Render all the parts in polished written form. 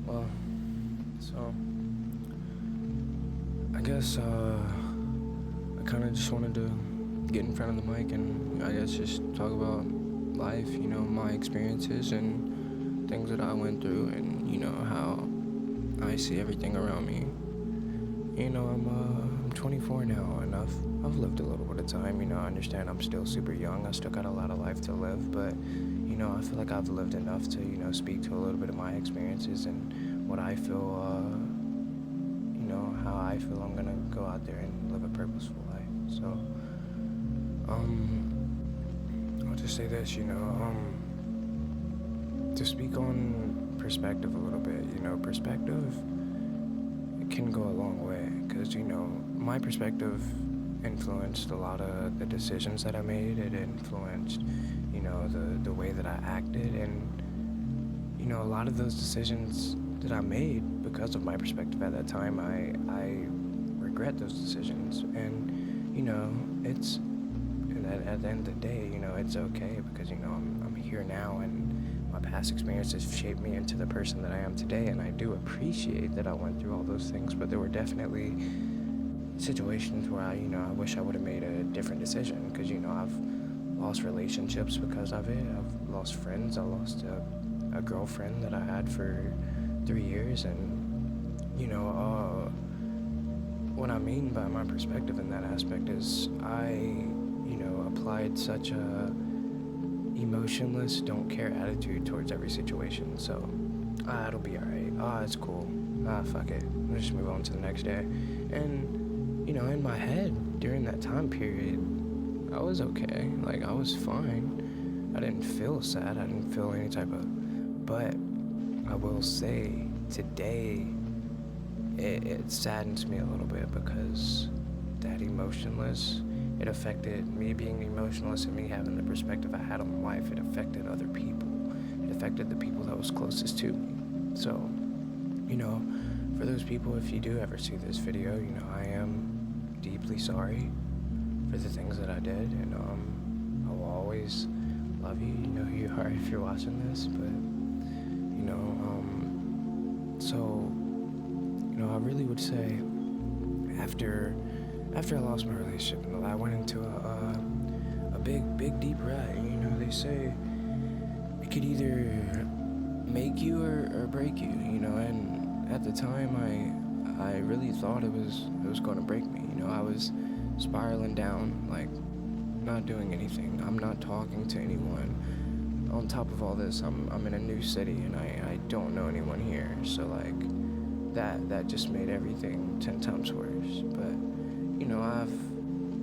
Well, so I guess I kind of just wanted to get in front of the mic and I guess just talk about life, my experiences and things that I went through and, how I see everything around me. I'm 24 now and I've lived a little bit of time. I understand I'm still super young. I still got a lot of life to live, but I feel like I've lived enough to speak to a little bit of my experiences and what I feel. How I feel I'm gonna go out there and live a purposeful life. So, I'll just say this. To speak on perspective a little bit. Perspective can go a long way because my perspective influenced a lot of the decisions that I made. It influenced the way that I acted, and a lot of those decisions that I made because of my perspective at that time, I regret those decisions, and it's and at the end of the day, it's okay because I'm here now, and my past experiences shaped me into the person that I am today, and I do appreciate that I went through all those things. But there were definitely situations where I wish I would have made a different decision because I've lost relationships because of it. I've lost friends. I lost a girlfriend that I had for 3 years, and what I mean by my perspective in that aspect is I applied such a emotionless, don't care attitude towards every situation. So, it'll be alright. It's cool. Fuck it. Let's just move on to the next day. And, in my head, during that time period, I was okay. Like, I was fine. I didn't feel sad. I didn't feel any type of. But I will say, today, it saddens me a little bit because that emotionless, it affected me being emotionless and me having the perspective I had on life. It affected other people. It affected the people that was closest to me. So, for those people, if you do ever see this video, I am deeply sorry for the things that I did, and I will always love you. You know who you are if you're watching this, but so I really would say after I lost my relationship, I went into a big deep rut. They say it could either make you or break you. And at the time I really thought it was going to break me. I was spiraling down, like not doing anything. I'm not talking to anyone. On top of all this, I'm in a new city and I don't know anyone here. So like that just made everything 10 times worse. But I've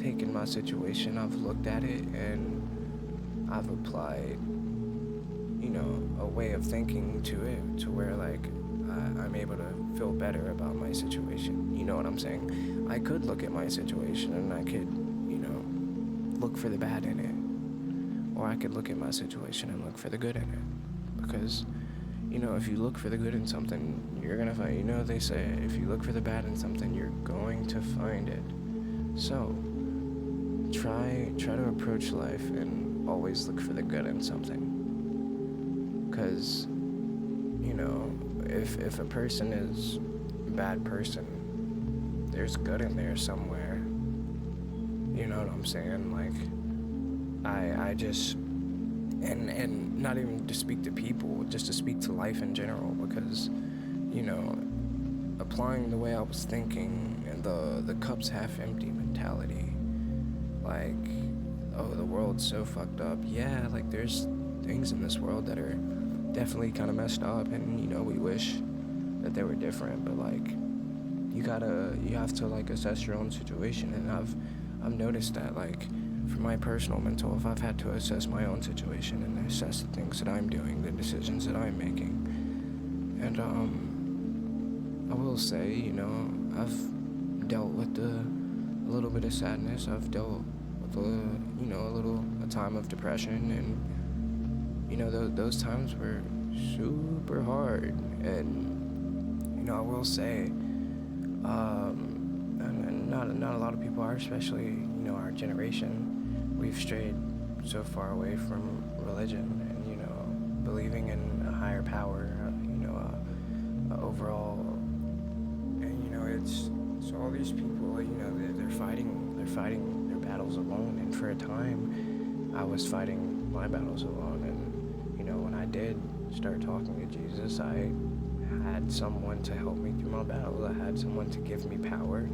taken my situation, I've looked at it, and I've applied a way of thinking to it to where like I'm able to feel better about my situation. You know what I'm saying? I could look at my situation and I could look for the bad in it, or I could look at my situation and look for the good in it. Because if you look for the good in something, you're gonna find. They say if you look for the bad in something, you're going to find it. So try to approach life and always look for the good in something. Because if a person is a bad person, there's good in there somewhere. You know what I'm saying? Like I just and not even to speak to people, just to speak to life in general, because applying the way I was thinking and the cup's half empty mentality, like, oh, the world's so fucked up. Yeah, like there's things in this world that are definitely kind of messed up, and we wish that they were different, but like you have to like assess your own situation. And I've noticed that, like, for my personal mental health, I've had to assess my own situation and assess the things that I'm doing, the decisions that I'm making. And I will say, I've dealt with a little bit of sadness. I've dealt with a time of depression, and those times were super hard. And I will say, and not a lot of people are, especially our generation. We've strayed so far away from religion and believing in a higher power, there's people, they're fighting their battles alone, and for a time, I was fighting my battles alone. And when I did start talking to Jesus, I had someone to help me through my battles. I had someone to give me power.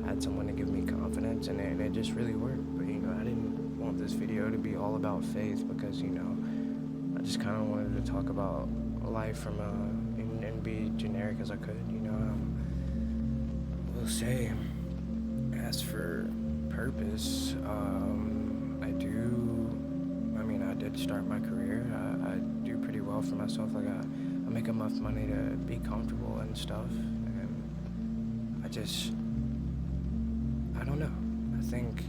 I had someone to give me confidence, and it just really worked. But I didn't want this video to be all about faith because I just kind of wanted to talk about life from and be generic as I could. We'll say, as for purpose, I did start my career. I do pretty well for myself. Like I make enough money to be comfortable and stuff. And I don't know. I think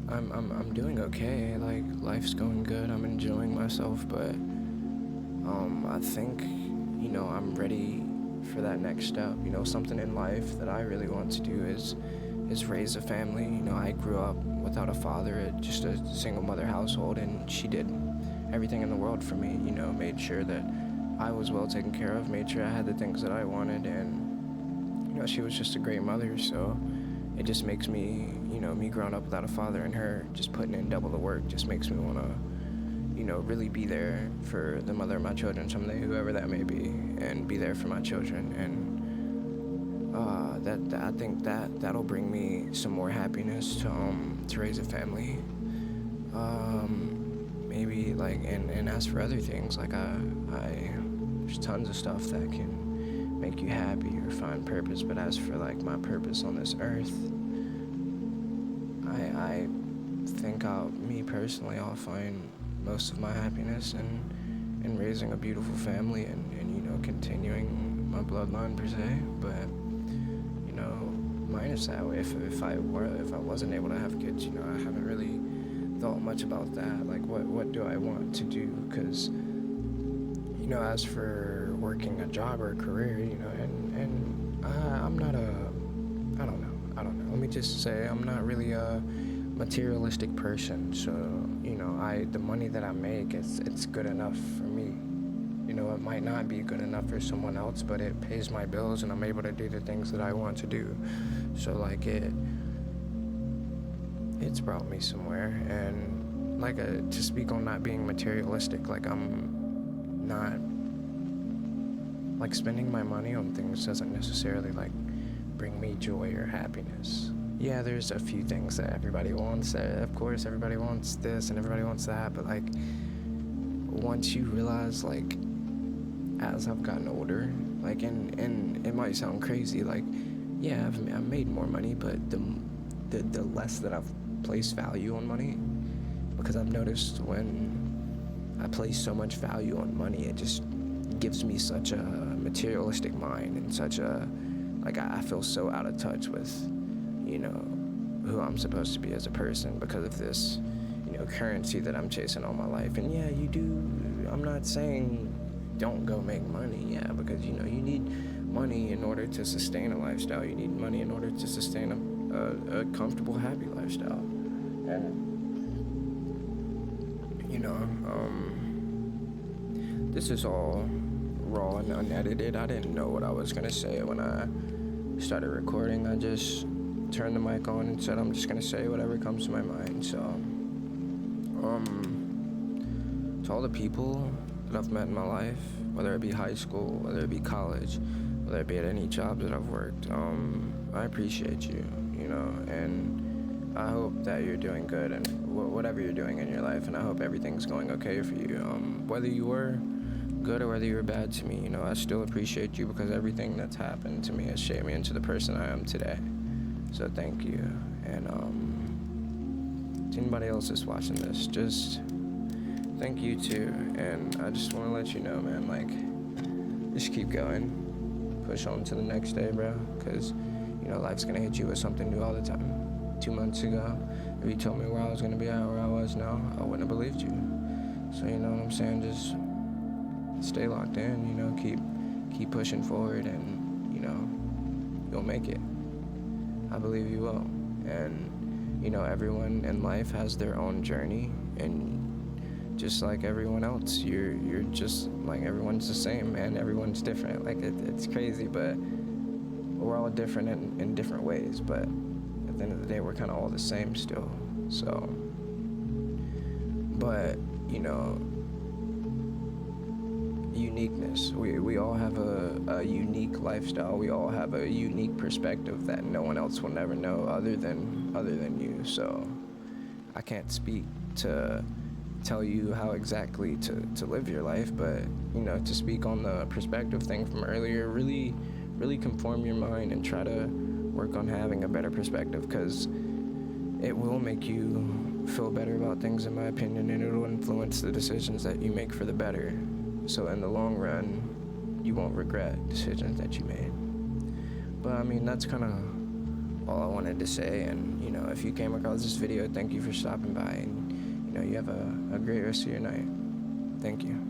I'm doing okay. Like life's going good. I'm enjoying myself, but I think I'm ready for that next step. Something in life that I really want to do is raise a family. I grew up without a father, just a single mother household, and she did everything in the world for me. Made sure that I was well taken care of, made sure I had the things that I wanted, and she was just a great mother. So it just makes me, me growing up without a father and her just putting in double the work just makes me want to really be there for the mother of my children someday, whoever that may be, and be there for my children. And I think that'll bring me some more happiness to raise a family. Maybe and as for other things, there's tons of stuff that can make you happy or find purpose. But as for my purpose on this earth, I think me personally, I'll find most of my happiness in raising a beautiful family and continuing my bloodline per se. But minus that, if I wasn't able to have kids, I haven't really thought much about that. Like what do I want to do? Because as for working a job or a career, and I'm not I don't know. Let me just say I'm not really a materialistic person. So the money that I make, it's good enough for me. It might not be good enough for someone else, but it pays my bills and I'm able to do the things that I want to do. So it's brought me somewhere. And to speak on not being materialistic, I'm not spending my money on things doesn't necessarily bring me joy or happiness. Yeah, there's a few things that everybody wants. Of course, everybody wants this and everybody wants that, but once you realize as I've gotten older, and it might sound crazy, yeah, I've made more money, but the less that I've placed value on money, because I've noticed when I place so much value on money, it just gives me such a materialistic mind and such a I feel so out of touch with who I'm supposed to be as a person because of this currency that I'm chasing all my life. And yeah, you do, I'm not saying don't go make money, yeah, because you need money in order to sustain a lifestyle. You need money in order to sustain a comfortable, happy lifestyle. And this is all raw and unedited. I didn't know what I was gonna say when I started recording. I just turned the mic on and said I'm just gonna say whatever comes to my mind. So to all the people that I've met in my life, whether it be high school, whether it be college, whether it be at any job that I've worked, I appreciate you, and I hope that you're doing good and whatever you're doing in your life, and I hope everything's going okay for you. Whether you were good or whether you were bad to me, I still appreciate you because everything that's happened to me has shaped me into the person I am today. So thank you. And to anybody else that's watching this, just thank you too. And I just want to let you know, man, just keep going. Push on to the next day, bro. Because, life's going to hit you with something new all the time. 2 months ago, if you told me where I was going to be at, where I was now, I wouldn't have believed you. So, you know what I'm saying? Just stay locked in, keep pushing forward, and, you'll make it. I believe you will. And, everyone in life has their own journey, and just like everyone else, you're just, everyone's the same, man. Everyone's different. It's crazy, but we're all different in different ways, but at the end of the day, we're kind of all the same still. So, but, you know, uniqueness. We all have a unique lifestyle. We all have a unique perspective that no one else will never know other than you. So I can't speak to tell you how exactly to live your life, but you know, to speak on the perspective thing from earlier, really conform your mind and try to work on having a better perspective, because it will make you feel better about things, in my opinion, and it'll influence the decisions that you make for the better. So in the long run, you won't regret decisions that you made. But I mean, that's kind of all I wanted to say. And you know, if you came across this video, thank you for stopping by, and you know, you have a great rest of your night. Thank you.